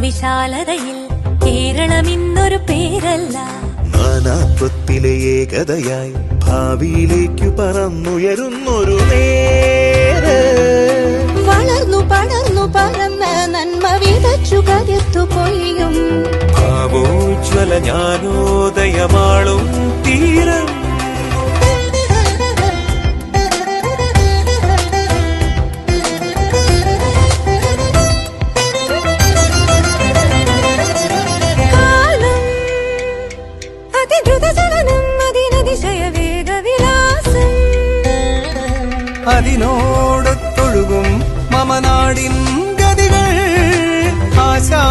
വിശാലതയിൽ കേരളം ഇന്നൊരു പേരല്ല, നാനാത്വത്തിലെ ഏകതയായി ഭാവിയിലേക്കു പറന്നുയരുന്നൊരു നേര്. വളർന്നു പടർന്നു പറന്ന നന്മ വിതച്ചു കതിർത്തു കൊയ്യും ഭാവോജ്വല ജ്ഞാനോദയമാളും തീരം. അതിനോടൊത്തൊഴുകും മമനാടിൻ ഗതികൾ ആശാ